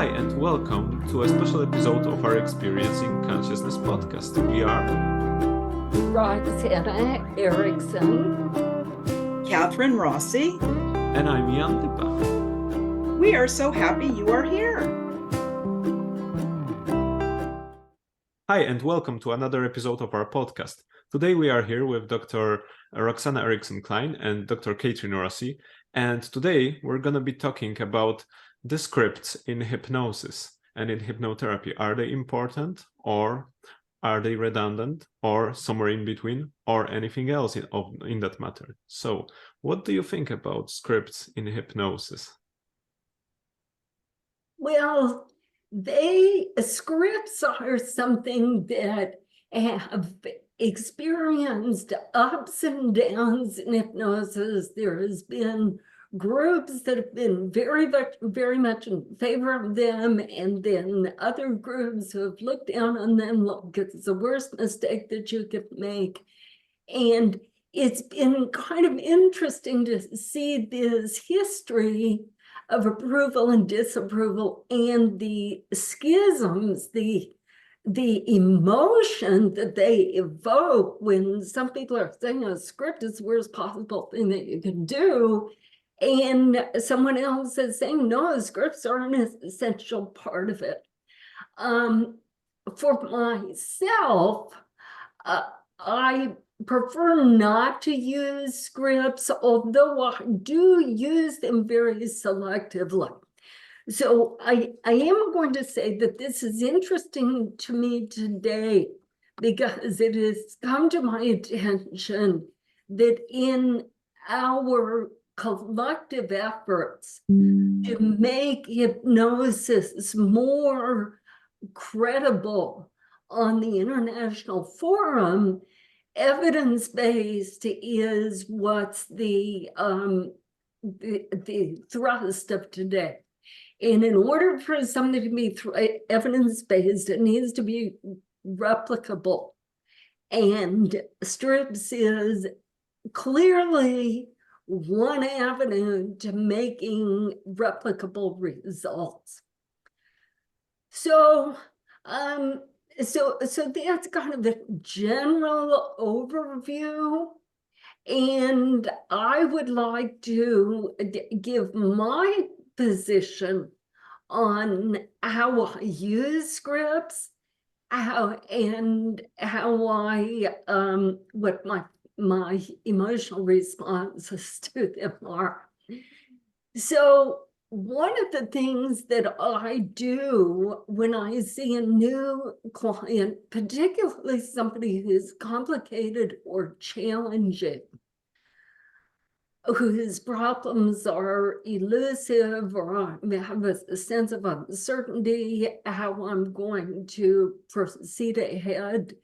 Hi, and welcome to a special episode of our Experiencing Consciousness podcast. We are Roxanna Erickson, Catherine Rossi, and I'm Jan Lipa. We are so happy you are here. Hi, and welcome to another episode of our podcast. Today we are here with Dr. Roxanna Erickson-Klein and Dr. Catherine Rossi, and today we're going to be talking about the scripts in hypnosis and in hypnotherapy. Are they important, or are they redundant, or somewhere in between, or anything else in that matter? So what do you think about scripts in hypnosis? Well, scripts are something that have experienced ups and downs in hypnosis. There has been groups that have been very much in favor of them, and then other groups who have looked down on them like it's the worst mistake that you could make. And it's been kind of interesting to see this history of approval and disapproval and the schisms, the emotion that they evoke when some people are saying a script is the worst possible thing that you can do, and someone else is saying, no, scripts are an essential part of it. For myself, I prefer not to use scripts, although I do use them very selectively. So I am going to say that this is interesting to me today because it has come to my attention that in our collective efforts to make hypnosis more credible on the international forum, evidence-based is what's the thrust of today. And in order for something to be evidence-based, it needs to be replicable. And strips is clearly one avenue to making replicable results. So that's kind of a general overview. And I would like to give my position on how I use scripts, what my emotional responses to them are. So one of the things that I do when I see a new client, particularly somebody who's complicated or challenging, whose problems are elusive or I have a sense of uncertainty, how I'm going to proceed ahead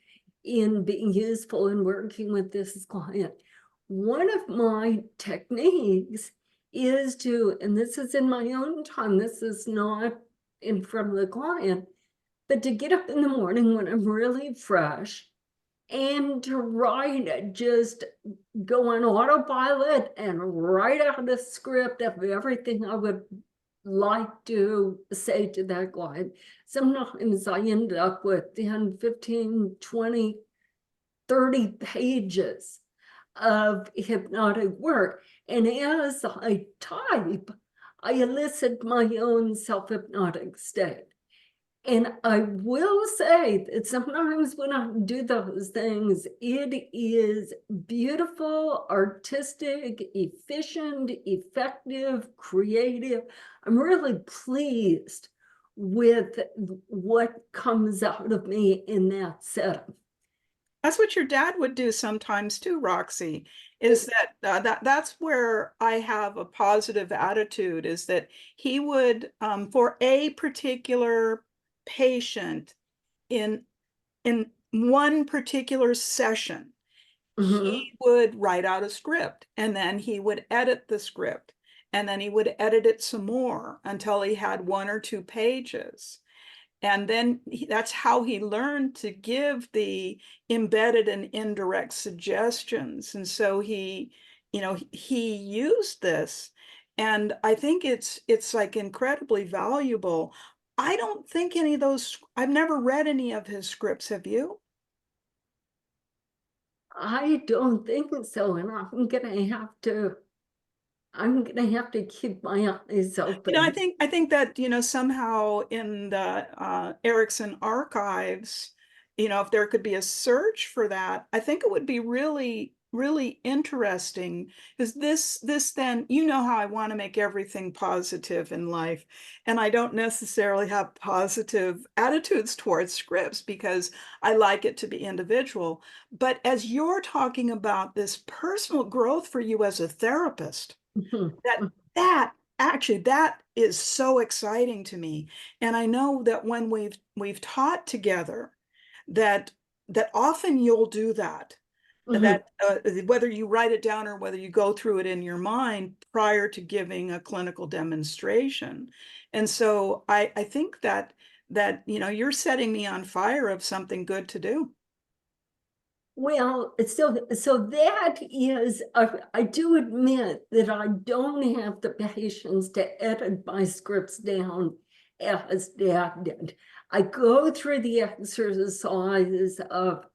in being useful in working with this client. One of my techniques is to, and this is in my own time, this is not in front of the client, but to get up in the morning when I'm really fresh and to write, just go on autopilot and write out a script of everything I would like to say to that client. Sometimes I end up with 10, 15, 20, 30 pages of hypnotic work. And as I type, I elicit my own self-hypnotic state. And I will say that sometimes when I do those things, it is beautiful, artistic, efficient, effective, creative. I'm really pleased with what comes out of me in that setup. That's what your dad would do sometimes too, Roxy, is that's where I have a positive attitude, is that he would, for a particular patient in one particular session, he would write out a script, and then he would edit the script, and then he would edit it some more until he had 1 or 2 pages. And then that's how he learned to give the embedded and indirect suggestions. And so he used this, and I think it's like incredibly valuable. I don't think any of those, I've never read any of his scripts. Have you? I don't think so, and I'm gonna have to keep my eyes open. I think that, somehow in the Ericson Archives, if there could be a search for that, I think it would be really, really interesting, because this then, how I want to make everything positive in life. And I don't necessarily have positive attitudes towards scripts because I like it to be individual. But as you're talking about this personal growth for you as a therapist, that actually, that is so exciting to me. And I know that when we've taught together, that often you'll do that. That whether you write it down or whether you go through it in your mind prior to giving a clinical demonstration. And so I think that you're setting me on fire of something good to do. Well, so that is, I do admit that I don't have the patience to edit my scripts down as Dad did. I go through the exercise of,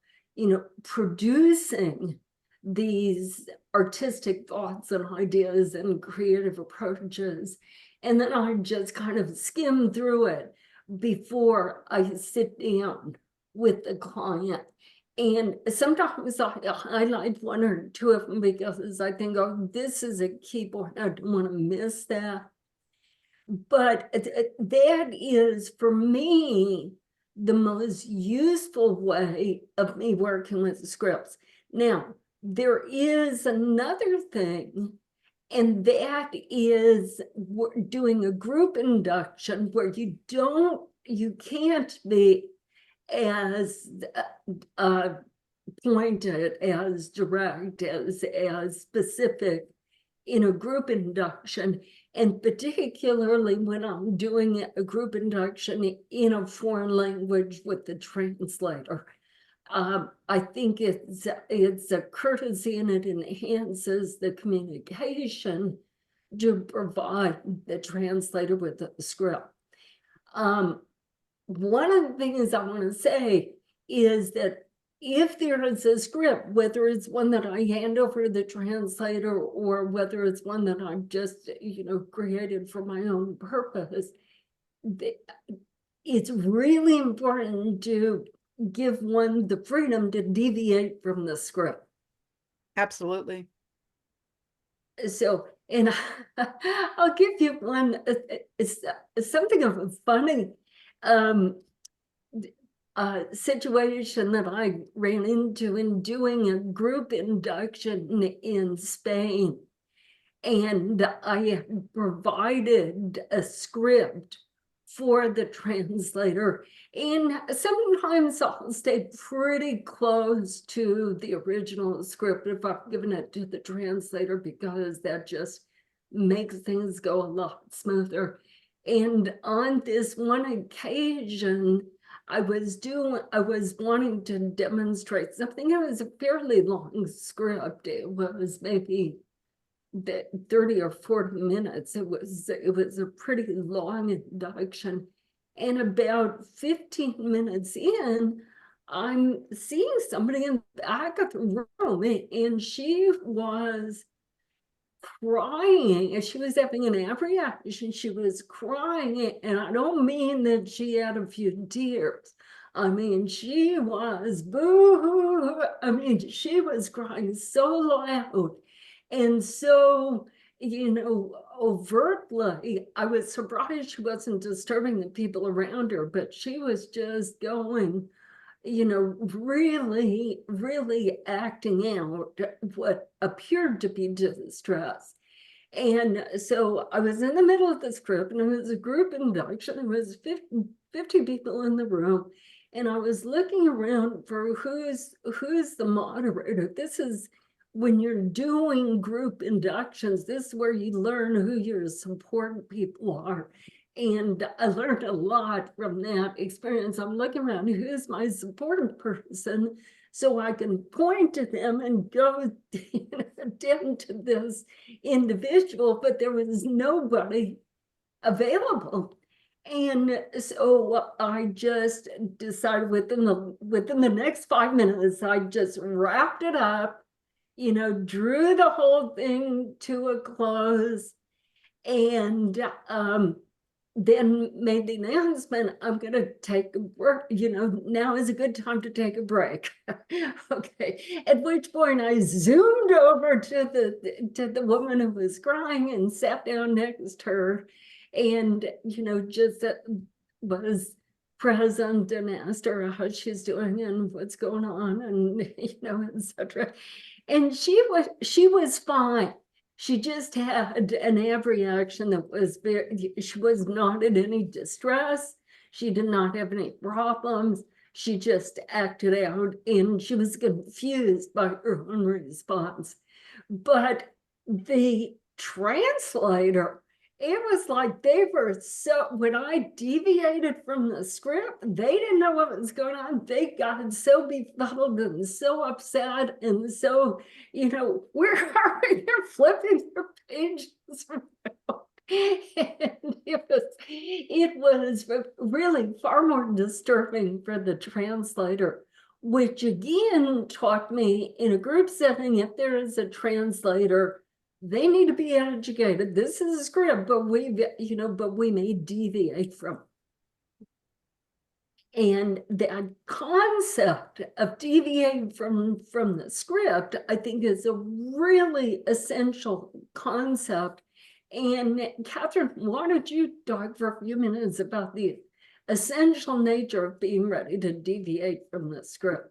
producing these artistic thoughts and ideas and creative approaches. And then I just kind of skim through it before I sit down with the client. And sometimes I highlight one or two of them because I think, oh, this is a key point. I don't want to miss that. But that is, for me, the most useful way of me working with scripts. Now, there is another thing, and that is doing a group induction where you can't be as pointed, as direct, as specific in a group induction, and particularly when I'm doing a group induction in a foreign language with the translator. I think it's a courtesy, and it enhances the communication to provide the translator with the script. One of the things I want to say is that if there is a script, whether it's one that I hand over to the translator or whether it's one that I've just, created for my own purpose, it's really important to give one the freedom to deviate from the script. Absolutely. So, and I'll give you one, it's something of a funny situation that I ran into in doing a group induction in Spain. And I had provided a script for the translator. And sometimes I'll stay pretty close to the original script if I've given it to the translator, because that just makes things go a lot smoother. And on this one occasion, I was wanting to demonstrate something. It was a fairly long script. It was maybe 30 or 40 minutes. It was a pretty long induction. And about 15 minutes in, I'm seeing somebody in the back of the room, and she was crying, and she was having an reaction. She was crying, and I don't mean that she had a few tears. I mean, she was boo-hoo. I mean, she was crying so loud and so, overtly. I was surprised she wasn't disturbing the people around her, but she was just going, really, really acting out what appeared to be distress. And so I was in the middle of this group, and it was a group induction. There was 50 people in the room. And I was looking around for who's the moderator. This is when you're doing group inductions, this is where you learn who your support people are. And I learned a lot from that experience. I'm looking around, who's my support person, so I can point to them and go attend to this individual, but there was nobody available. And so I just decided within the next 5 minutes, I just wrapped it up, drew the whole thing to a close, and then made the announcement, I'm going to take a break, now is a good time to take a break. Okay. At which point I zoomed over to the woman who was crying and sat down next to her, and, just was present and asked her how she's doing and what's going on, and, etc. And she was fine. She just had an ab reaction that was she was not in any distress. She did not have any problems. She just acted out and she was confused by her own response. But the translator, it was like they were so, when I deviated from the script, they didn't know what was going on. They got so befuddled and so upset and so, where are you? You're flipping your pages. And it was really far more disturbing for the translator, which again taught me in a group setting, if there is a translator, they need to be educated. This is a script, but we may deviate from. And that concept of deviating from the script, I think, is a really essential concept. And Catherine, why don't you talk for a few minutes about the essential nature of being ready to deviate from the script?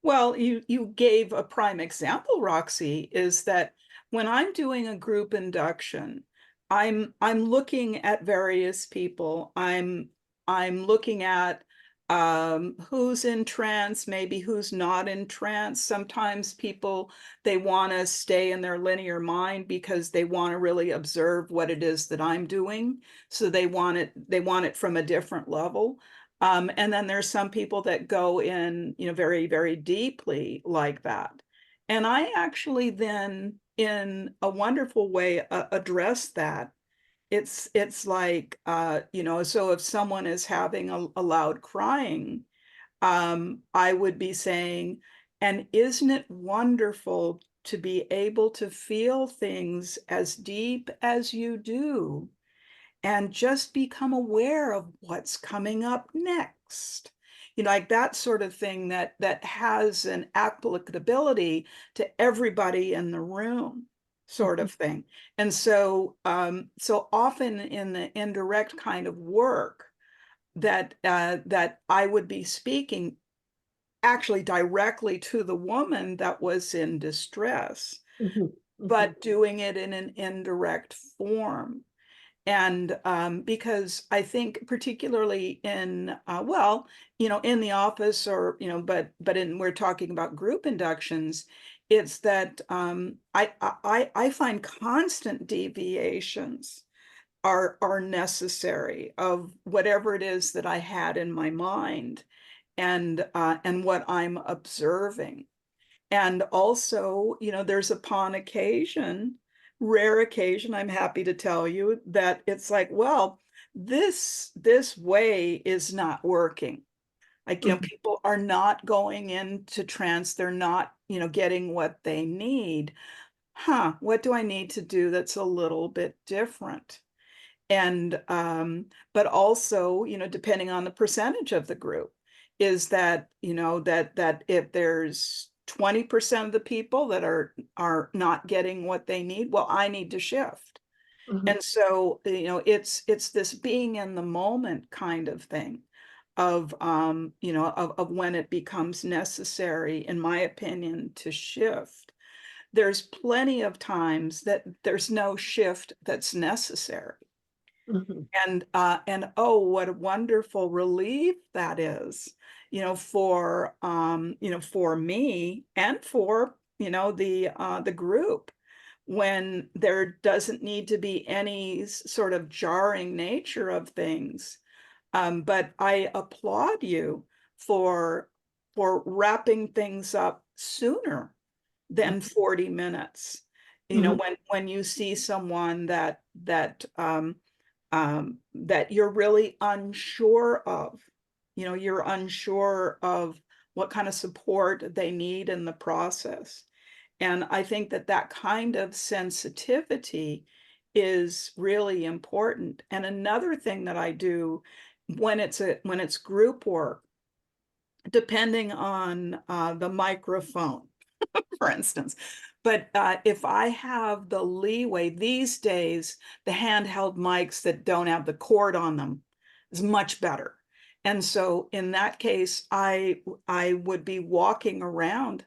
Well, you gave a prime example, Roxy, is that when I'm doing a group induction, I'm looking at various people. I'm looking at who's in trance, maybe who's not in trance. Sometimes people, they want to stay in their linear mind because they want to really observe what it is that I'm doing. So they want it from a different level. And then there's some people that go in, very, very deeply like that. And I actually then, in a wonderful way, address that. It's like, so if someone is having a loud crying, I would be saying, and isn't it wonderful to be able to feel things as deep as you do? And just become aware of what's coming up next. Like that sort of thing that has an applicability to everybody in the room, sort of thing. And so so often in the indirect kind of work that that I would be speaking actually directly to the woman that was in distress, but doing it in an indirect form. And because I think particularly in, in the office or, but we're talking about group inductions, it's that I find constant deviations are necessary of whatever it is that I had in my mind and what I'm observing. And also, there's upon occasion, rare occasion, I'm happy to tell you that it's like, well, this way is not working. Like, people are not going into trance. They're not, getting what they need. What do I need to do that's a little bit different? And, but also, depending on the percentage of the group, is that, that if there's 20% of the people that are not getting what they need, well, I need to shift. And so, it's this being in the moment kind of thing of, of when it becomes necessary, in my opinion, to shift. There's plenty of times that there's no shift that's necessary. And oh, what a wonderful relief that is, for for me and for the group, when there doesn't need to be any sort of jarring nature of things. But I applaud you for wrapping things up sooner than 40 minutes. When you see someone that that you're really unsure of. You know, you're unsure of what kind of support they need in the process. And I think that that kind of sensitivity is really important. And another thing that I do when it's group work, depending on the microphone, for instance. But if I have the leeway, these days, the handheld mics that don't have the cord on them is much better. And so in that case, I would be walking around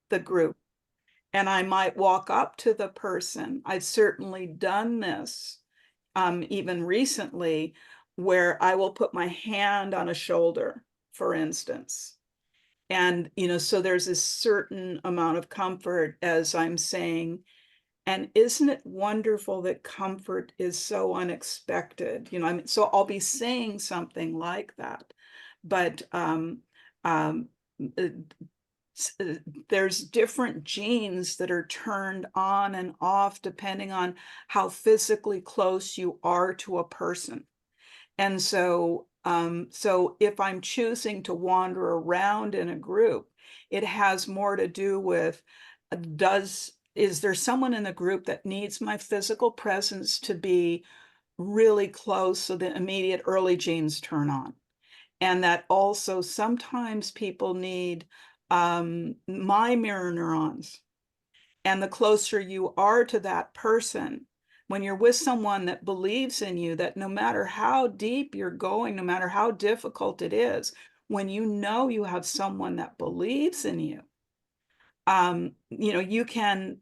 the group, and I might walk up to the person. I've certainly done this even recently, where I will put my hand on a shoulder, for instance. And, you know, so there's a certain amount of comfort as I'm saying, and isn't it wonderful that comfort is so unexpected? You know, I mean, so I'll be saying something like that, but uh, there's different genes that are turned on and off depending on how physically close you are to a person. And so, so if I'm choosing to wander around in a group, it has more to do with, is there someone in the group that needs my physical presence to be really close so the immediate early genes turn on? And that also sometimes people need my mirror neurons. And the closer you are to that person, when you're with someone that believes in you, that no matter how deep you're going, no matter how difficult it is, when you know you have someone that believes in you, you know, you can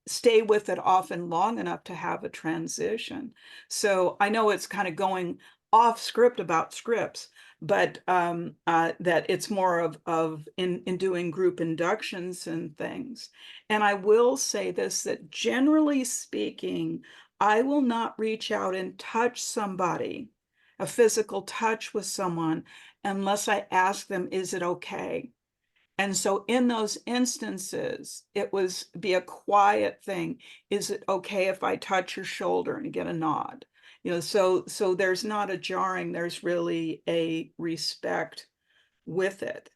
stay with it often long enough to have a transition. So I know it's kind of going off script about scripts, but that it's more of in doing group inductions and things. And I will say this, that generally speaking, I will not reach out and touch somebody, a physical touch with someone, unless I ask them, is it okay? And so in those instances, it was be a quiet thing. Is it okay if I touch your shoulder and get a nod? You know, so there's not a jarring, there's really a respect with it.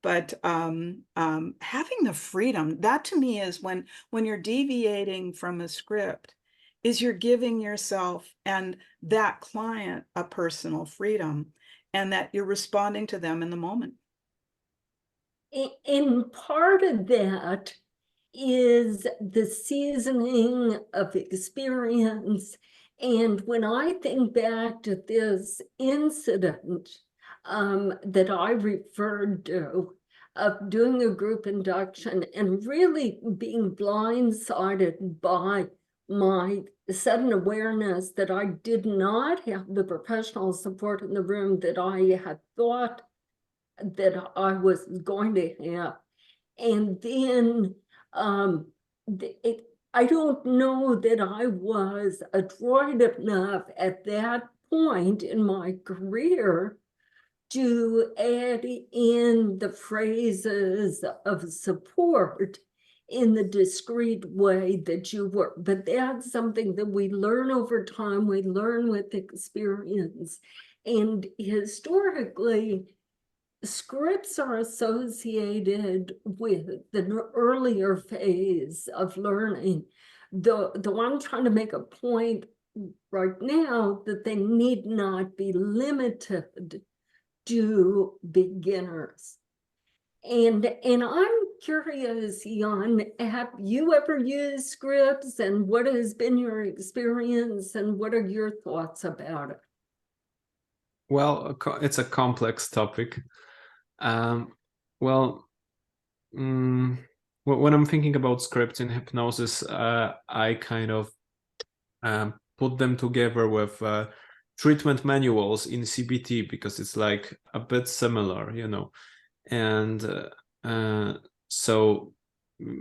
But having the freedom, that to me is when you're deviating from a script, is you're giving yourself and that client a personal freedom, and that you're responding to them in the moment. And part of that is the seasoning of experience. And when I think back to this incident that I referred to, of doing a group induction and really being blindsided by my sudden awareness that I did not have the professional support in the room that I had thought that I was going to have. And then I don't know that I was adroit enough at that point in my career to add in the phrases of support in the discreet way that you were. But that's something that we learn over time, we learn with experience. And historically, scripts are associated with the earlier phase of learning. The one I'm trying to make a point right now that they need not be limited to beginners. And I'm curious, Jan, have you ever used scripts, and what has been your experience, and what are your thoughts about it? Well, it's a complex topic. Well, when I'm thinking about scripts in hypnosis, I kind of put them together with treatment manuals in CBT, because it's like a bit similar, you know. And so,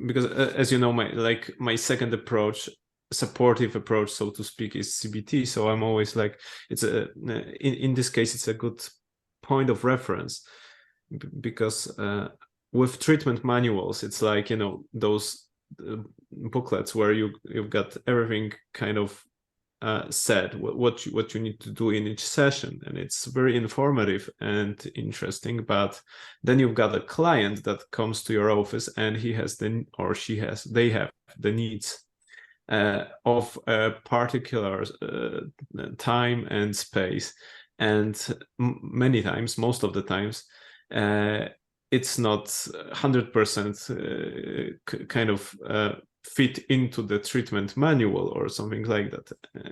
because as you know, my second approach, supportive approach, so to speak, is CBT. So I'm always like, it's in this case, it's a good point of reference, because with treatment manuals, it's like, you know, those booklets where you've got everything kind of said, what you need to do in each session, and it's very informative and interesting. But then you've got a client that comes to your office, and they have the needs of a particular time and space, and most of the times, it's not 100% kind of fit into the treatment manual or something like that.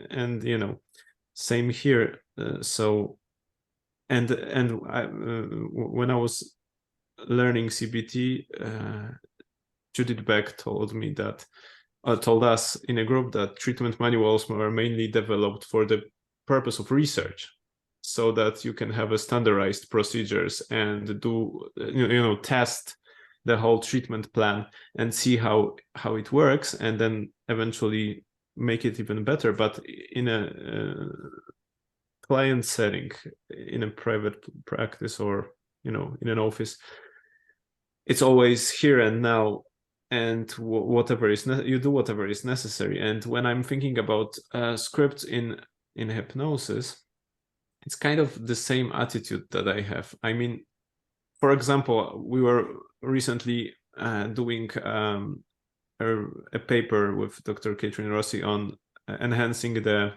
And same here. When I was learning CBT, Judith Beck told us in a group that treatment manuals were mainly developed for the purpose of research, so that you can have a standardized procedures and do test the whole treatment plan and see how it works, and then eventually make it even better. But in a client setting, in a private practice, or in an office, it's always here and now, and whatever is you do whatever is necessary. And when I'm thinking about scripts in hypnosis, it's kind of the same attitude that I have. I mean, for example, we were recently doing a paper with Dr. Catherine Rossi on enhancing the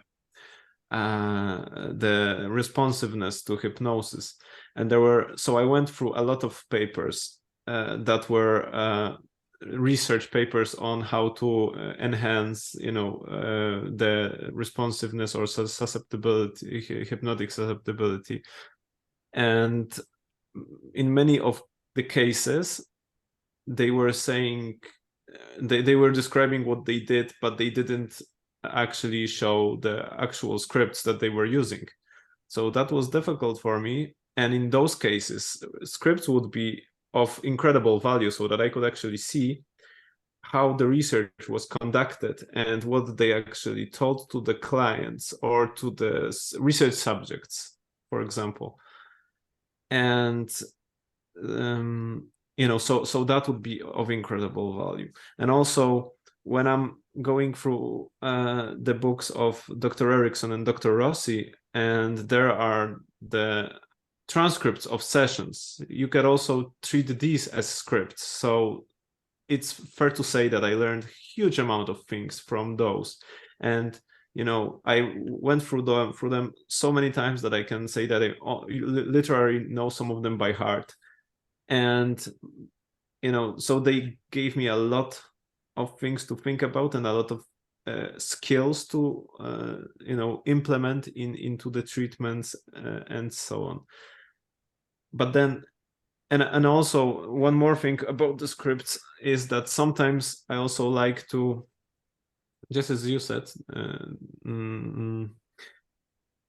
responsiveness to hypnosis. And so I went through a lot of papers that were research papers on how to enhance, the responsiveness or susceptibility, hypnotic susceptibility. And in many of the cases, they were saying, they were describing what they did, but they didn't actually show the actual scripts that they were using. So that was difficult for me. And in those cases, scripts would be of incredible value, so that I could actually see how the research was conducted and what they actually told to the clients or to the research subjects, for example. And so that would be of incredible value. And also, when I'm going through the books of Dr. Erickson and Dr. Rossi, and there are the transcripts of sessions, you can also treat these as scripts. So it's fair to say that I learned huge amount of things from those. And I went through them so many times that I can say that I literally know some of them by heart. And so they gave me a lot of things to think about, and a lot of skills to implement into the treatments, and so on. But then, and also one more thing about the scripts is that sometimes I also like to, just as you said,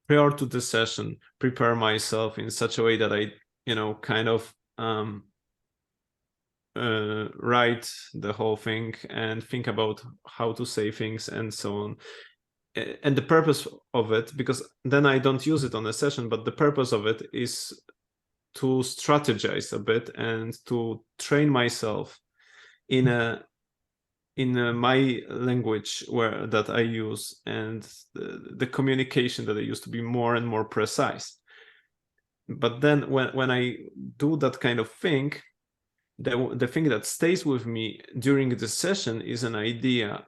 prior to the session, prepare myself in such a way that I kind of write the whole thing and think about how to say things and so on. And the purpose of it, because then I don't use it on a session, but the purpose of it is to strategize a bit and to train myself in my language that I use, and the communication that I use, to be more and more precise. But then when I do that kind of thing, the thing that stays with me during the session is an idea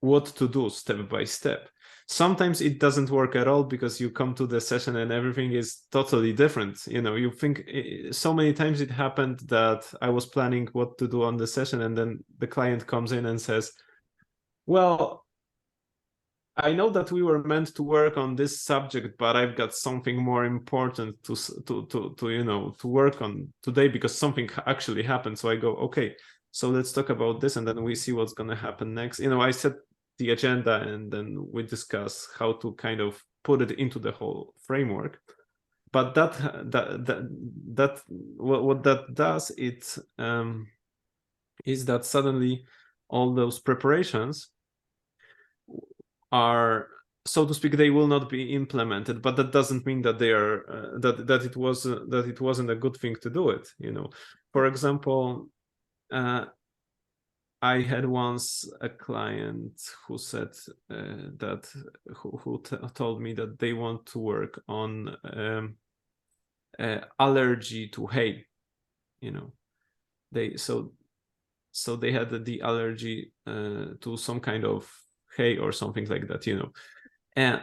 what to do step by step. Sometimes it doesn't work at all, because you come to the session and everything is totally different. You think, so many times it happened that I was planning what to do on the session, and then the client comes in and says, well, I know that we were meant to work on this subject, but I've got something more important to work on today, because something actually happened. So I go, okay, so let's talk about this, and then we see what's going to happen next. I set the agenda, and then we discuss how to kind of put it into the whole framework. But what that does, is that suddenly all those preparations are, so to speak, they will not be implemented. But that doesn't mean that they are that it wasn't a good thing to do it. For example, I had once a client who said that who told me that they want to work on allergy to hay. You know, so they had the allergy to some kind of hay or something like that. You know, and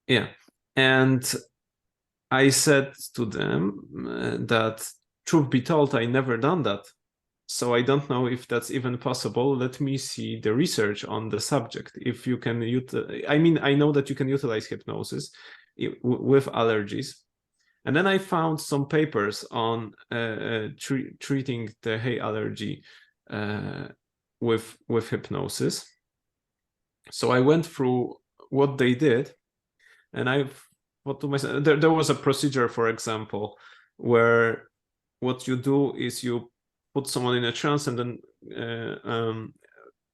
yeah, and I said to them that truth be told, I never done that. So I don't know if that's even possible. Let me see the research on the subject. If you can I mean, I know that you can utilize hypnosis with allergies. And then I found some papers on treating the hay allergy with hypnosis. So I went through what they did, and I thought to myself, there was a procedure, for example, where what you do is you put someone in a trance and then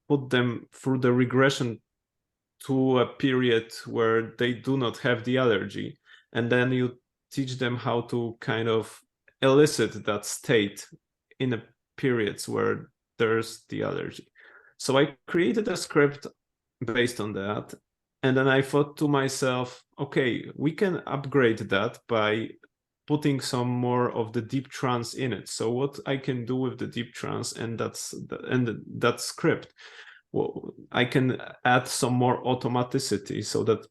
put them through the regression to a period where they do not have the allergy. And then you teach them how to kind of elicit that state in a periods where there's the allergy. So I created a script based on that. And then I thought to myself, okay, we can upgrade that by putting some more of the deep trance in it. So what I can do with the deep trance and that script, well, I can add some more automaticity so that,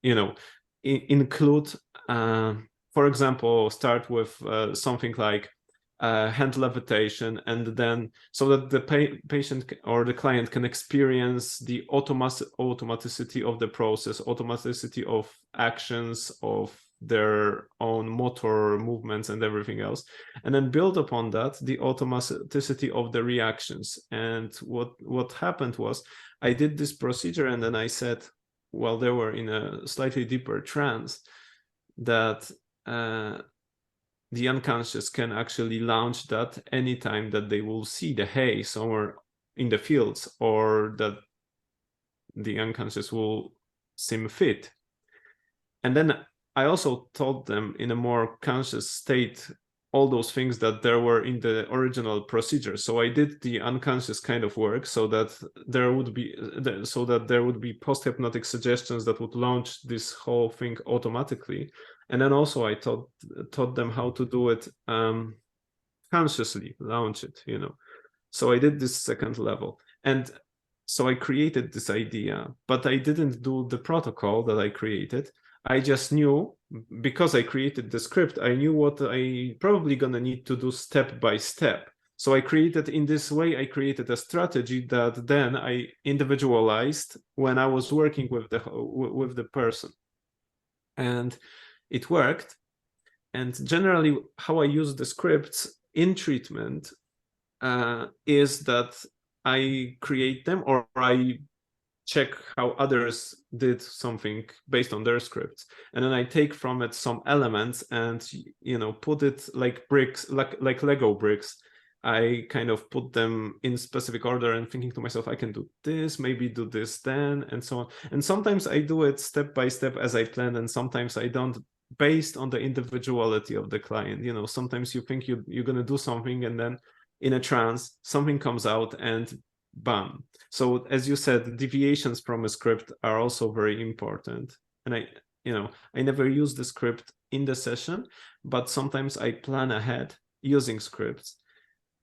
you know, include, for example, start with something like hand levitation, and then so that the patient or the client can experience the automaticity of the process, automaticity of actions, of their own motor movements and everything else, and then build upon that the automaticity of the reactions. And what happened was I did this procedure, and then I said, while they were in a slightly deeper trance, that the unconscious can actually launch that anytime that they will see the hay somewhere in the fields, or that the unconscious will seem fit. And then I also taught them in a more conscious state all those things that there were in the original procedure. So I did the unconscious kind of work so that there would be post-hypnotic suggestions that would launch this whole thing automatically. And then also I taught them how to do it consciously, launch it, you know. So I did this second level. And so I created this idea, but I didn't do the protocol that I created. I just knew, because I created the script, I knew what I probably gonna need to do step by step. So I created, in this way, I created a strategy that then I individualized when I was working with the person. And it worked. And generally, how I use the scripts in treatment is that I create them, or I check how others did something based on their scripts, and then I take from it some elements and, you know, put it like bricks, like Lego bricks. I kind of put them in specific order and thinking to myself, I can do this, maybe do this then, and so on. And sometimes I do it step by step as I plan, and sometimes I don't, based on the individuality of the client. You know, sometimes you think you're going to do something, and then in a trance something comes out and bam. So as you said, deviations from a script are also very important. And I never use the script in the session, but sometimes I plan ahead using scripts.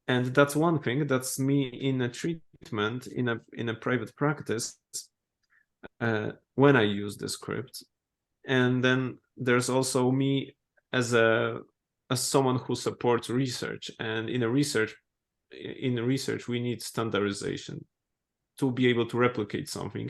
And that's one thing. That's me in a treatment, in a private practice, when I use the script. And then there's also me as someone who supports research. And in research we need standardization to be able to replicate something,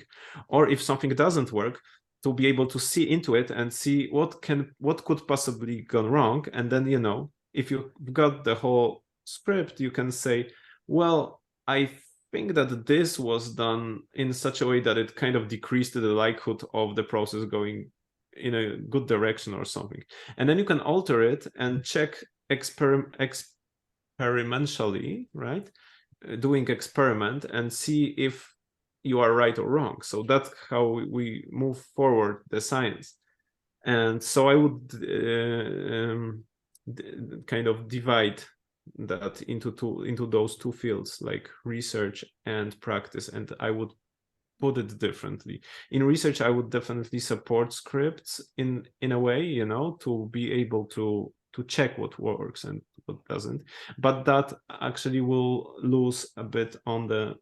or if something doesn't work, to be able to see into it and see what could possibly go wrong. And then, you know, if you've got the whole script, you can say, well, I think that this was done in such a way that it kind of decreased the likelihood of the process going in a good direction or something. And then you can alter it and check experimentally, right? Doing experiment and see if you are right or wrong. So that's how we move forward the science. And so I would kind of divide that into those two fields, like research and practice. And I would put it differently. In research, I would definitely support scripts in a way, you know, to be able to check what works and what doesn't. But that actually will lose a bit on the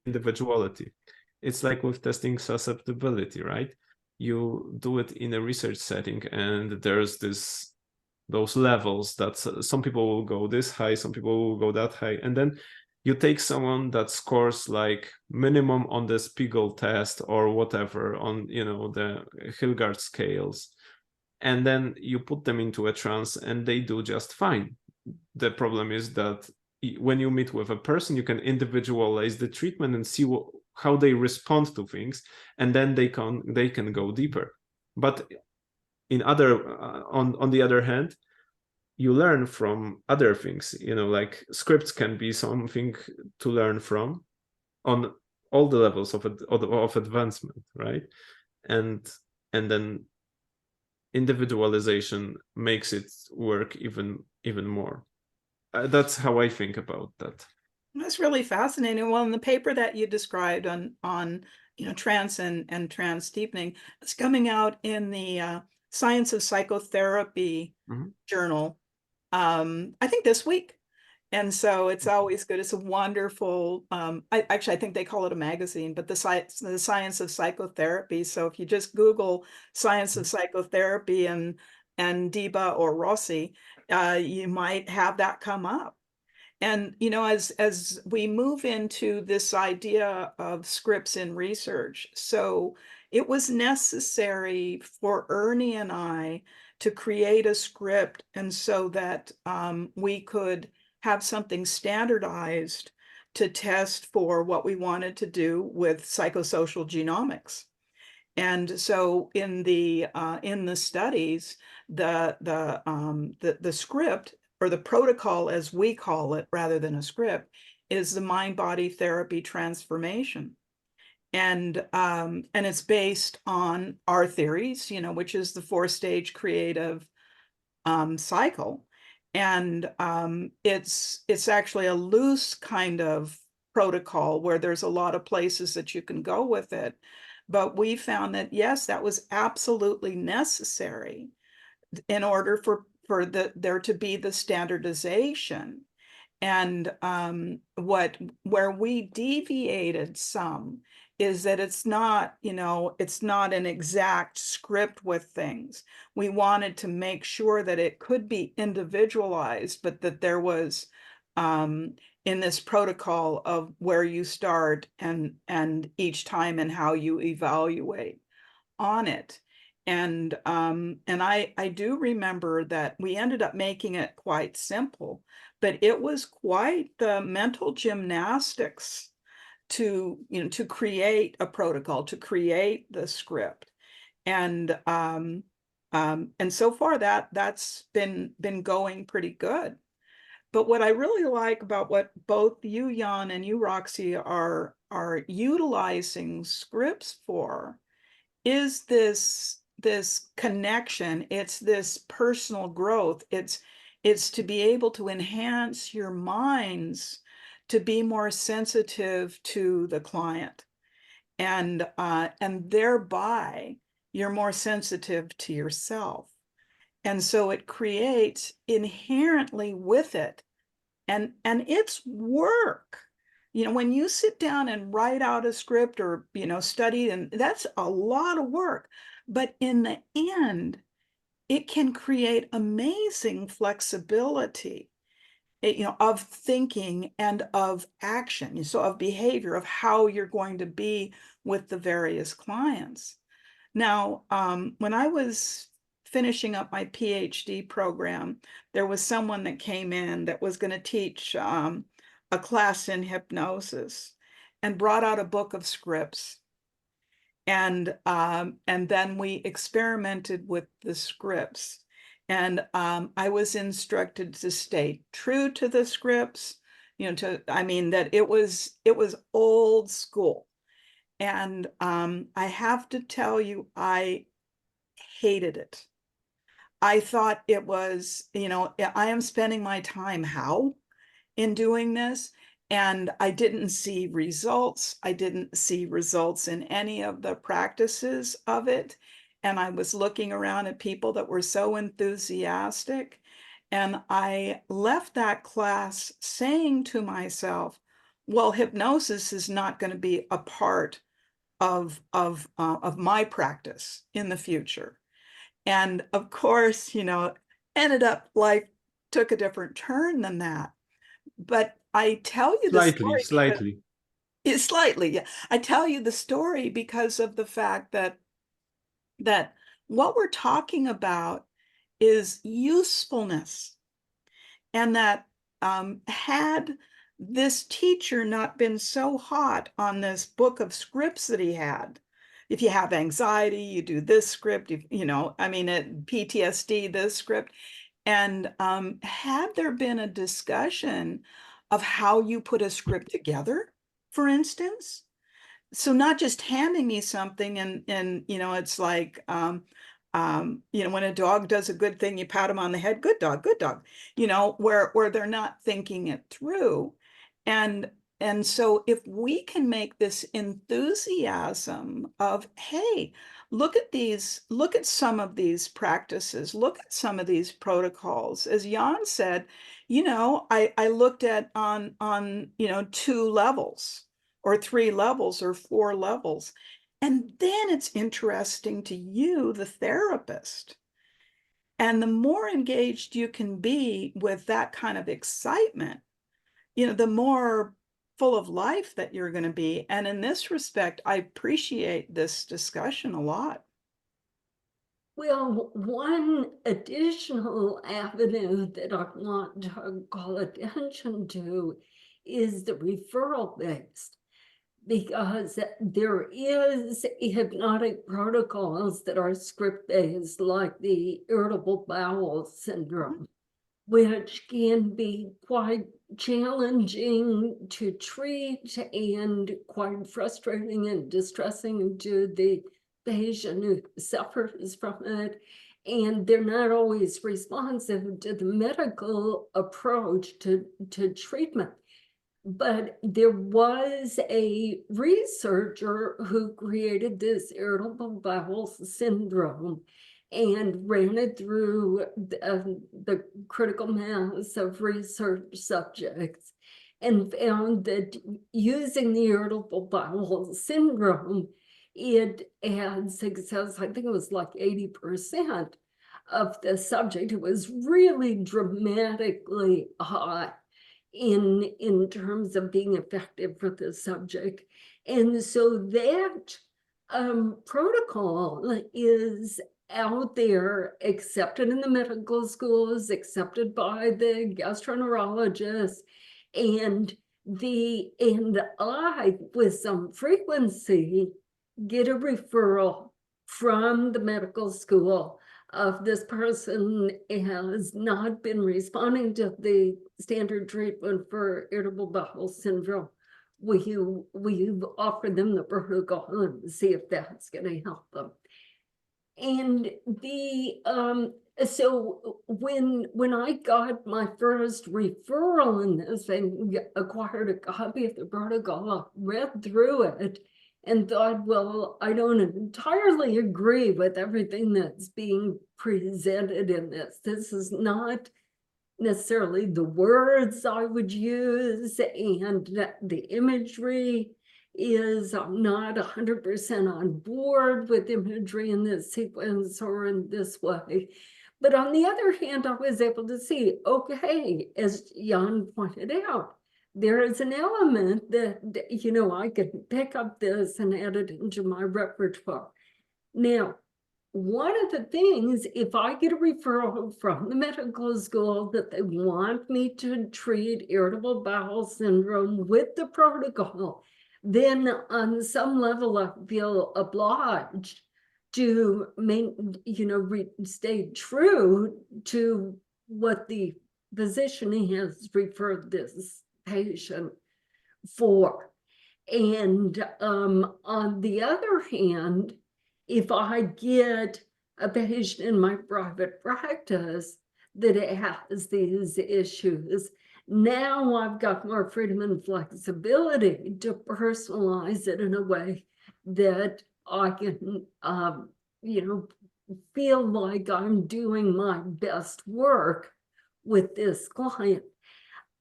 individuality. It's like with testing susceptibility, right? You do it in a research setting, and there's those levels that some people will go this high, some people will go that high, and then you take someone that scores like minimum on the Spiegel test or whatever on, you know, the Hilgard scales, and then you put them into a trance and they do just fine. The problem is that when you meet with a person, you can individualize the treatment and see how they respond to things, and then they can go deeper. But on the other hand, you learn from other things, you know, like scripts can be something to learn from on all the levels of advancement, right? And then individualization makes it work even more. That's how I think about that. That's really fascinating. Well, in the paper that you described on trance and trance deepening, it's coming out in the Science of Psychotherapy journal, I think this week. And so it's always good. It's a wonderful, I think they call it a magazine, but the Science of Psychotherapy. So if you just Google Science of Psychotherapy and Deba or Rossi, you might have that come up. And, you know, as we move into this idea of scripts in research, so it was necessary for Ernie and I to create a script, and so that we could have something standardized to test for what we wanted to do with psychosocial genomics. And so in the studies, the script, or the protocol as we call it rather than a script, is the mind-body therapy transformation. And it's based on our theories, you know, which is the 4-stage creative cycle. And it's actually a loose kind of protocol where there's a lot of places that you can go with it. But we found that, yes, that was absolutely necessary in order for there to be the standardization. And where we deviated some is that it's not, you know, it's not an exact script with things. We wanted to make sure that it could be individualized, but that there was in this protocol of where you start and each time and how you evaluate on it. And I do remember that we ended up making it quite simple, but it was quite the mental gymnastics to, you know, to create a protocol, to create the script. And so far that's been going pretty good. But what I really like about what both you, Jan, and you, Roxy, are utilizing scripts for is this connection. It's this personal growth. It's to be able to enhance your minds to be more sensitive to the client, and thereby you're more sensitive to yourself. And so it creates inherently with it, and it's work. You know, when you sit down and write out a script or, you know, study, and that's a lot of work. But in the end, it can create amazing flexibility, you know, of thinking and of action, so of behavior, of how you're going to be with the various clients. Now, when I was finishing up my PhD program, there was someone that came in that was going to teach a class in hypnosis, and brought out a book of scripts. And then we experimented with the scripts. And I was instructed to stay true to the scripts, you know, that it was old school. And I have to tell you, I hated it. I thought it was, I am spending my time how in doing this, and I didn't see results. I didn't see results in any of the practices of it. And I was looking around at people that were so enthusiastic. And I left that class saying to myself, well, hypnosis is not going to be a part of my practice in the future. And of course, ended up life took a different turn than that. But I tell you the Slightly, story because slightly. it's slightly, yeah. I tell you the story because of the fact that what we're talking about is usefulness, and that had this teacher not been so hot on this book of scripts that he had, if you have anxiety, you do this script, PTSD, this script. And had there been a discussion of how you put a script together, for instance, so not just handing me something and it's like when a dog does a good thing, you pat him on the head, good dog, where they're not thinking it through. And so if we can make this enthusiasm of, hey, look at some of these practices, look at some of these protocols. As Jan said, I looked at on 2 levels or 3 levels or 4 levels. And then it's interesting to you, the therapist. And the more engaged you can be with that kind of excitement, the more full of life that you're going to be. And in this respect, I appreciate this discussion a lot. Well, one additional avenue that I want to call attention to is the referral based, because there is hypnotic protocols that are script based, like the irritable bowel syndrome, which can be quite challenging to treat and quite frustrating and distressing to the patient who suffers from it. And they're not always responsive to the medical approach to treatment. But there was a researcher who created this irritable bowel syndrome and ran it through the critical mass of research subjects, and found that using the irritable bowel syndrome, it had success. I think it was like 80% of the subject. It was really dramatically high in terms of being effective for the subject. And so that protocol is out there, accepted in the medical schools, accepted by the gastroenterologists, and I, with some frequency, get a referral from the medical school of this person has not been responding to the standard treatment for irritable bowel syndrome. Will you offer them the protocol and see if that's going to help them? And so when I got my first referral in this and acquired a copy of the protocol, I read through it and thought, well, I don't entirely agree with everything that's being presented in this. This is not necessarily the words I would use, and the imagery is, I'm not 100% on board with imagery in this sequence or in this way. But on the other hand, I was able to see, okay, as Jan pointed out, there is an element that, I can pick up this and add it into my repertoire. Now, one of the things, if I get a referral from the medical school that they want me to treat irritable bowel syndrome with the protocol, then on some level I feel obliged to stay true to what the physician has referred this patient for. And on the other hand, if I get a patient in my private practice that has these issues. Now I've got more freedom and flexibility to personalize it in a way that I can, feel like I'm doing my best work with this client.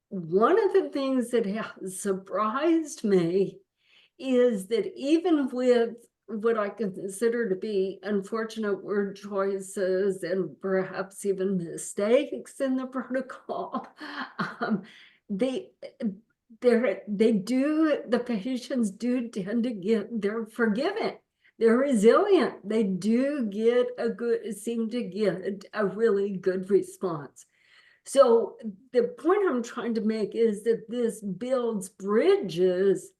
One of the things that has surprised me is that even with what I consider to be unfortunate word choices and perhaps even mistakes in the protocol, they the patients do tend to they're forgiving. They're resilient. They do seem to get a really good response. So the point I'm trying to make is that this builds bridges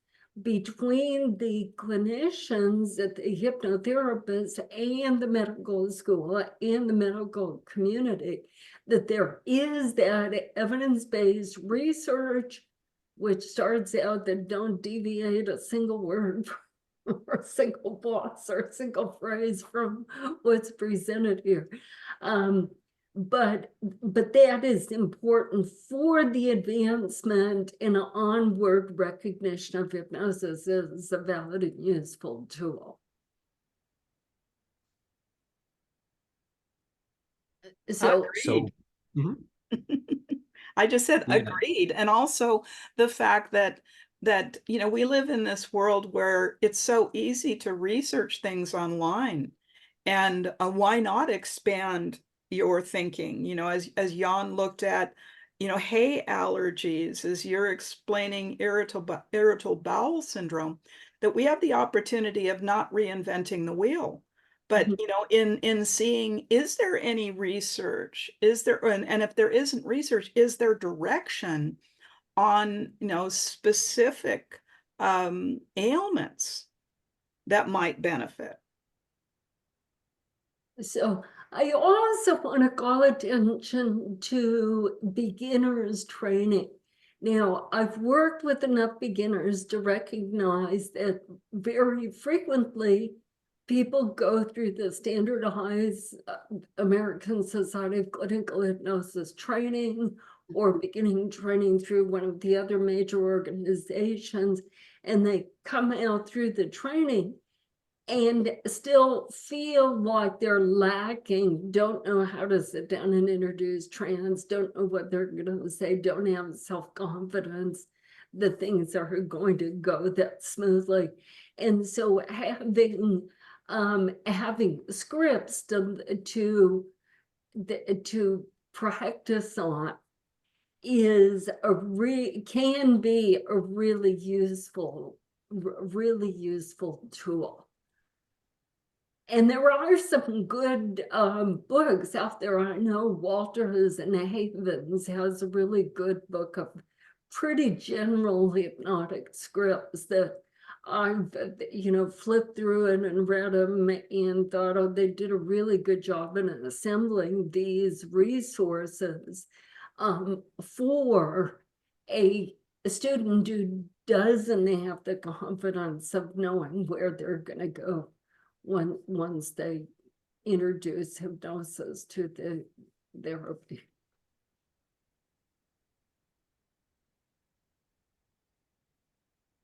between the clinicians, the hypnotherapists, and the medical school and the medical community, that there is that evidence-based research, which starts out that don't deviate a single word or a single box or a single phrase from what's presented here. But that is important for the advancement and onward recognition of hypnosis as a valid and useful tool. So, Agreed. Mhm. I just said Yeah. agreed. And also the fact that we live in this world where it's so easy to research things online. And why not expand your thinking? As Jan looked at, hay allergies, as you're explaining irritable bowel syndrome, that we have the opportunity of not reinventing the wheel. But in seeing, is there any research? Is there, and if there isn't research, is there direction on specific ailments that might benefit? So I also want to call attention to beginners training. Now, I've worked with enough beginners to recognize that very frequently people go through the standardized American Society of Clinical Hypnosis training or beginning training through one of the other major organizations, and they come out through the training and still feel like they're lacking, don't know how to sit down and introduce trans, don't know what they're going to say, don't have self-confidence that things are going to go that smoothly. And so having scripts to practice on can be a really useful tool. And there are some good books out there. I know Walters and Havens has a really good book of pretty general hypnotic scripts that I've flipped through it and read them and thought, oh, they did a really good job in assembling these resources for a student who doesn't have the confidence of knowing where they're going to go once they introduce hypnosis to the therapy.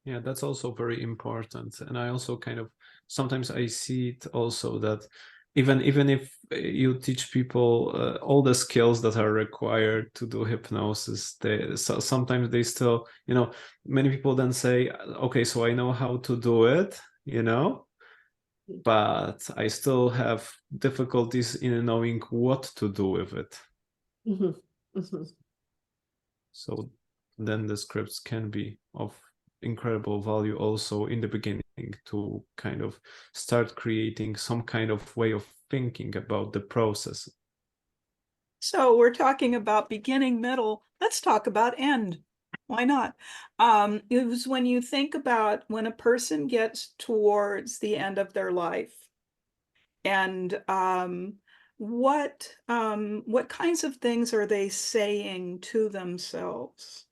Yeah, that's also very important. And I also sometimes I see it also that even if you teach people all the skills that are required to do hypnosis, sometimes they still, many people then say, okay, so I know how to do it, but I still have difficulties in knowing what to do with it. Mm-hmm. Mm-hmm. So then the scripts can be of incredible value also in the beginning to kind of start creating some kind of way of thinking about the process. So we're talking about beginning, middle. Let's talk about end. Why not? It was when you think about when a person gets towards the end of their life, and what kinds of things are they saying to themselves?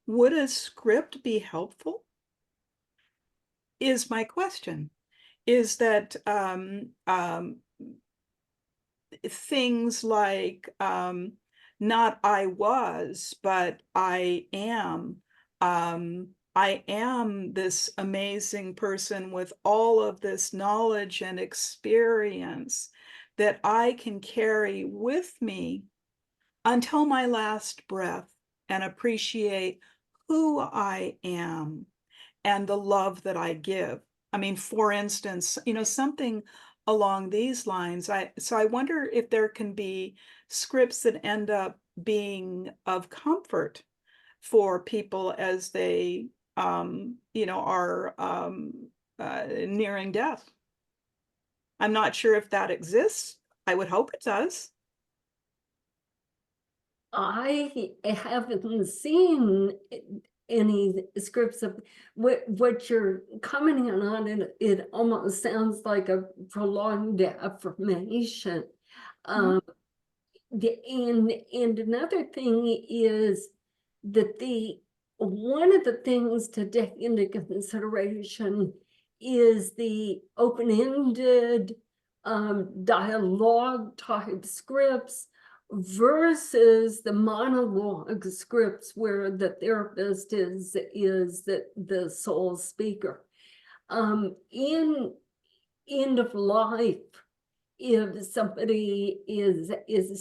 Would a script be helpful? Is my question. Is that things like not I was, but I am. I am this amazing person with all of this knowledge and experience that I can carry with me until my last breath and appreciate who I am and the love that I give. I mean, for instance, something along these lines. So I wonder if there can be scripts that end up being of comfort for people as they, are nearing death. I'm not sure if that exists. I would hope it does. I haven't seen any scripts of what you're commenting on. It almost sounds like a prolonged affirmation. Mhm. And another thing is that one of the things to take into consideration is the open-ended dialogue type scripts versus the monologue scripts where the therapist is the sole speaker. In end of life, if somebody is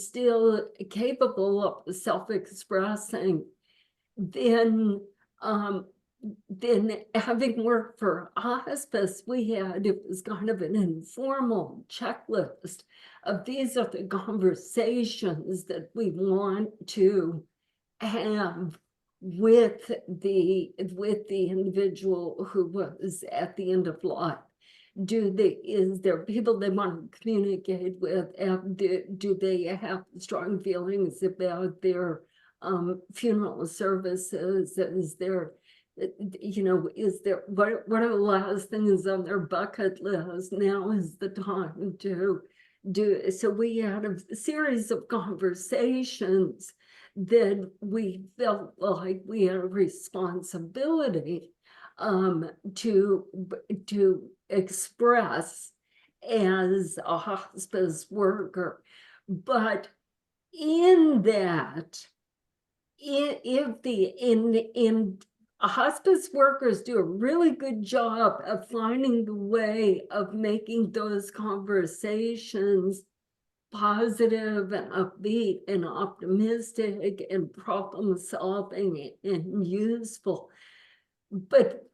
still capable of self-expressing, then having worked for hospice, it was kind of an informal checklist of these are the conversations that we want to have with the individual who was at the end of life. Is there people they want to communicate with? Do they have strong feelings about their funeral services? Is there, what are the last things on their bucket list? Now is the time to do. So we had a series of conversations that we felt like we had a responsibility to express as a hospice worker. But in that, hospice workers do a really good job of finding the way of making those conversations positive and upbeat and optimistic and problem solving and useful. But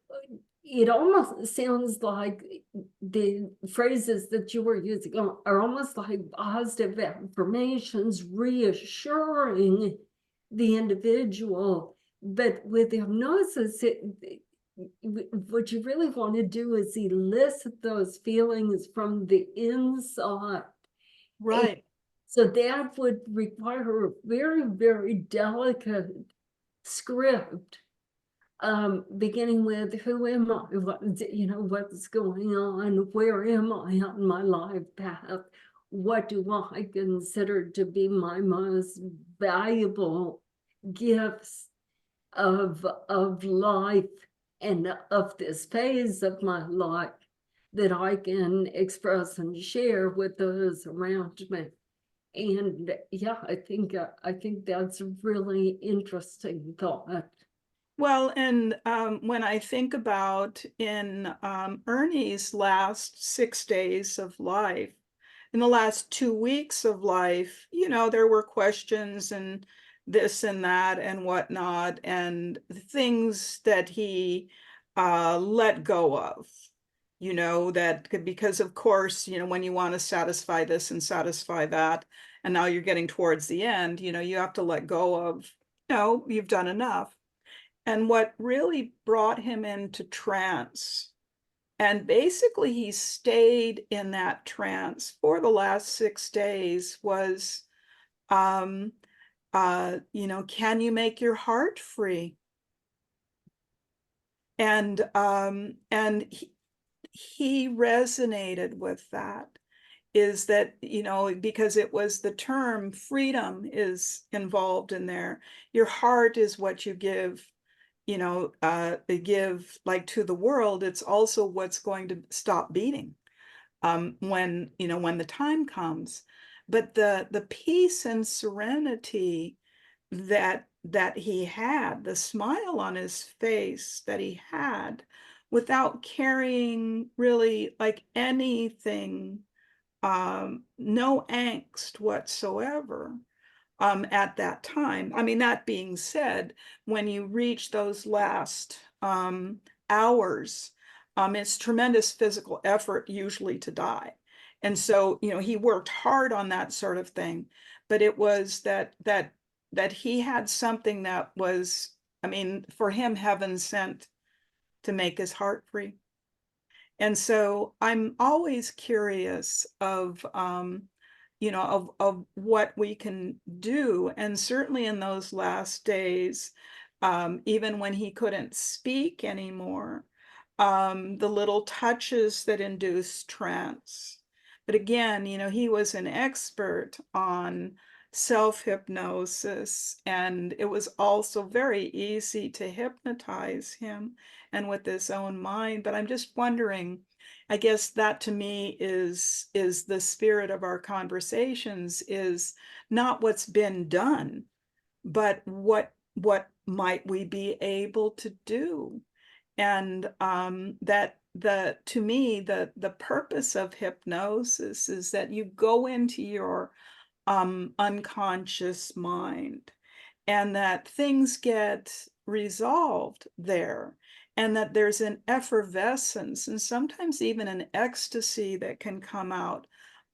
it almost sounds like the phrases that you were using are almost like positive affirmations, reassuring the individual. But with hypnosis, what you really want to do is elicit those feelings from the inside. Right. And so that would require a very, very delicate script, beginning with who am I, what's going on, where am I on my life path, what do I consider to be my most valuable gifts of life and of this phase of my life that I can express and share with those around me. And yeah, I think that's a really interesting thought. Well, and when I think about in Ernie's last 6 days of life, in the last 2 weeks of life, there were questions and this and that and whatnot, and things that he let go of, because of course, when you want to satisfy this and satisfy that, and now you're getting towards the end, you have to let go of, you've done enough. And what really brought him into trance, and basically he stayed in that trance for the last 6 days, was, can you make your heart free? And he resonated with that, is that, because it was the term freedom is involved in there. Your heart is what you give, they give like to the world. It's also what's going to stop beating when the time comes. but the peace and serenity that he had, the smile on his face that he had, without carrying really like anything, no angst whatsoever. At that time. I mean, that being said, when you reach those last hours, it's tremendous physical effort usually to die. And so, you know, he worked hard on that sort of thing, but it was that he had something that was, I mean, for him, heaven sent to make his heart free. And so I'm always curious of, you know, of what we can do. And certainly in those last days, even when he couldn't speak anymore, the little touches that induce trance. But again, you know, he was an expert on self-hypnosis, and it was also very easy to hypnotize him and with his own mind. But I'm just wondering, I guess that to me is the spirit of our conversations, is not what's been done, but what might we be able to do? And that to me, the purpose of hypnosis is that you go into your unconscious mind, and that things get resolved there, and that there's an effervescence and sometimes even an ecstasy that can come out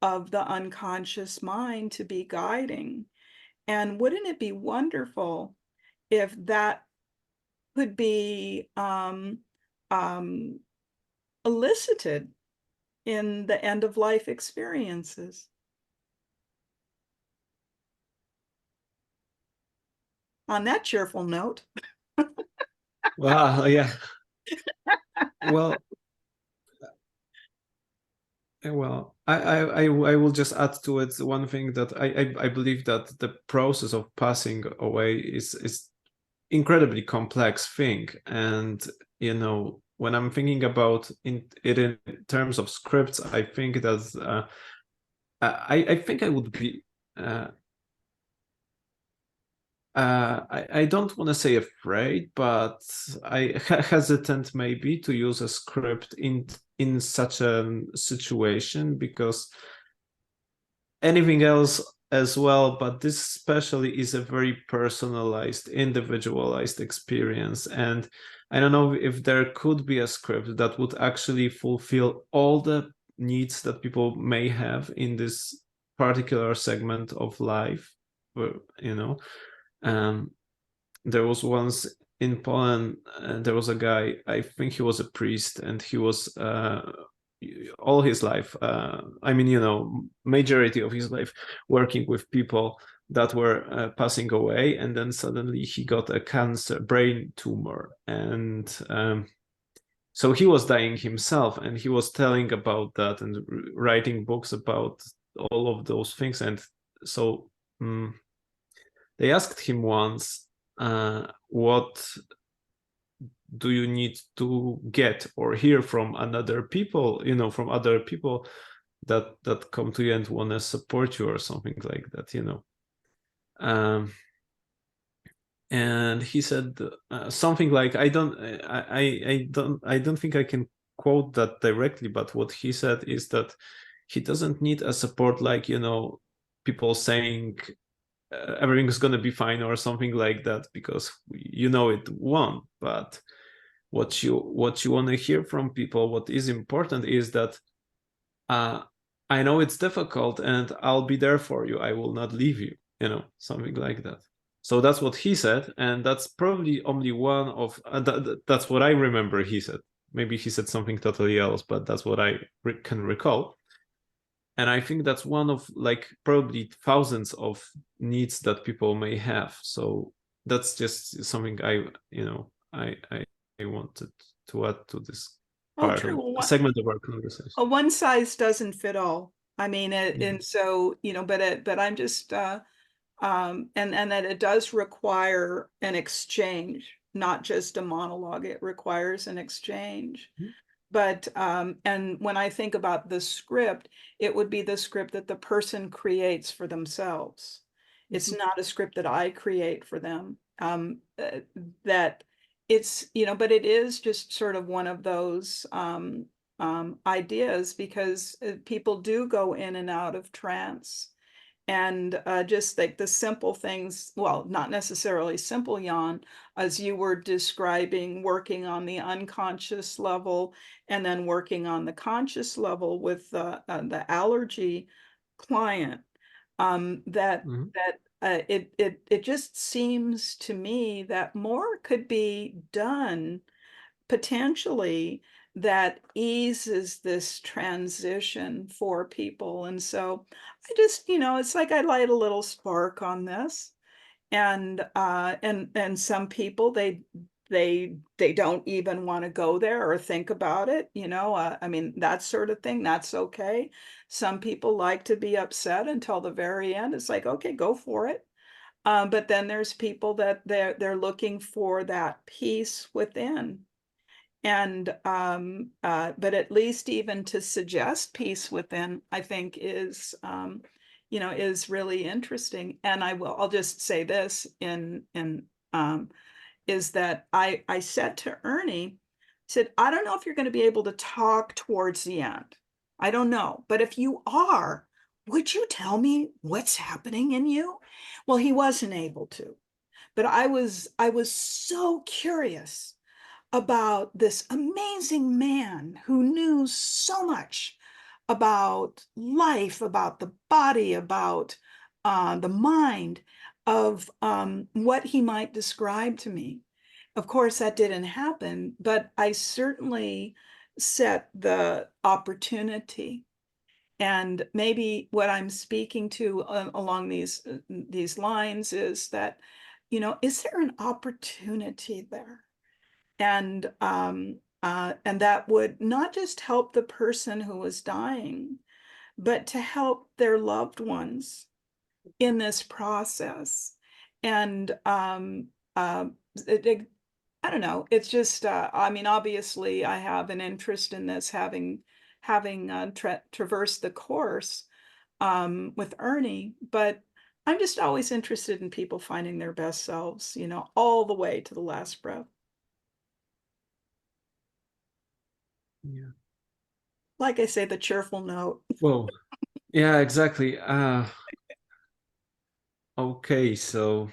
of the unconscious mind to be guiding. And wouldn't it be wonderful if that could be elicited in the end of life experiences? On that cheerful note. Well, yeah. Well, I will just add to it one thing, that I believe that the process of passing away is incredibly complex thing. And, you know, when I'm thinking about it in terms of scripts, I think that I think I would be I don't want to say afraid, but I hesitant maybe to use a script in such a situation, because anything else as well, but this especially is a very personalized, individualized experience. And I don't know if there could be a script that would actually fulfill all the needs that people may have in this particular segment of life, you know. There was once in Poland, there was a guy, I think he was a priest, and he was all his life, I mean, you know, majority of his life working with people that were passing away, and then suddenly he got a cancer, brain tumor, and so he was dying himself, and he was telling about that and writing books about all of those things. And so they asked him once, what do you need to get or hear from another people, you know, from other people that come to you and want to support you or something like that, you know. And he said something like, I don't think I can quote that directly, but what he said is that he doesn't need a support like, you know, people saying everything is going to be fine or something like that, because you know it won't. But what you want to hear from people, what is important, is that I know it's difficult and I'll be there for you, I will not leave you, you know, something like that. So that's what he said, and that's probably only one of that's what I remember he said. Maybe he said something totally else, but that's what I can recall. And I think that's one of like probably thousands of needs that people may have. So that's just something I wanted to add to this part of a segment of our conversation. A one size doesn't fit all. I mean, and so, you know, but I'm just, and that it does require an exchange, not just a monologue. It requires an exchange. But and when I think about the script, it would be the script that the person creates for themselves. It's not a script that I create for them. That it's, but it is just sort of one of those ideas, because people do go in and out of trance. And just like the simple things, well, not necessarily simple, Jan, as you were describing, working on the unconscious level and then working on the conscious level with the allergy client, it just seems to me that more could be done potentially that eases this transition for people. And so I just, it's like I light a little spark on this. And some people, they don't even want to go there or think about it, I mean, that sort of thing, that's okay. Some people like to be upset until the very end. It's like, okay, go for it. But then there's people that they're looking for that peace within. And but at least even to suggest peace within, I think is is really interesting. And I'll just say this is that I said to Ernie, said, I don't know if you're going to be able to talk towards the end. I don't know, but if you are, would you tell me what's happening in you? Well, he wasn't able to, but I was so curious about this amazing man who knew so much about life, about the body, about the mind, of what he might describe to me. Of course, that didn't happen, but I certainly set the opportunity. And maybe what I'm speaking to along these lines is that, is there an opportunity there? And that would not just help the person who was dying, but to help their loved ones in this process. And I don't know, it's just, I mean, obviously I have an interest in this, having traversed the course with Ernie, but I'm just always interested in people finding their best selves, all the way to the last breath. Yeah. Like I say, the cheerful note. Well, yeah, exactly. Okay, so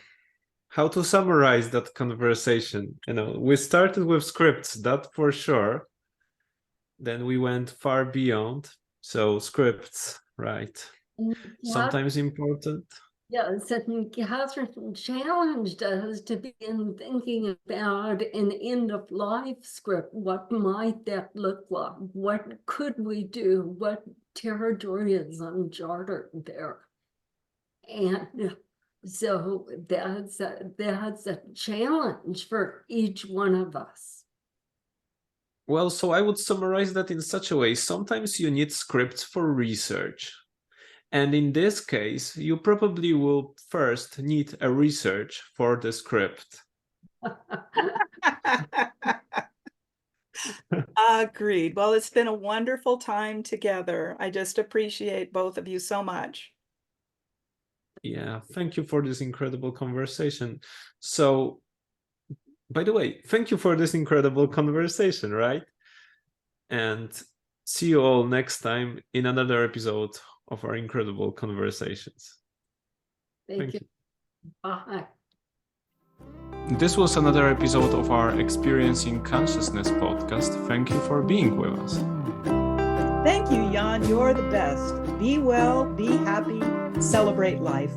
how to summarize that conversation? We started with scripts, that for sure. Then we went far beyond. So scripts, right? Sometimes important. Yes, and Catherine challenged us to begin thinking about an end-of-life script. What might that look like? What could we do? What territory is uncharted there? And so that's a challenge for each one of us. Well, so I would summarize that in such a way. Sometimes you need scripts for research. And in this case, you probably will first need a research for the script. Agreed. Well, it's been a wonderful time together. I just appreciate both of you so much. Yeah, thank you for this incredible conversation. So, by the way, thank you for this incredible conversation, right? And see you all next time in another episode of our incredible conversations. Thank you. Bye. This was another episode of our Experiencing Consciousness podcast. Thank you for being with us. Thank you, Jan. You're the best. Be well, be happy, celebrate life.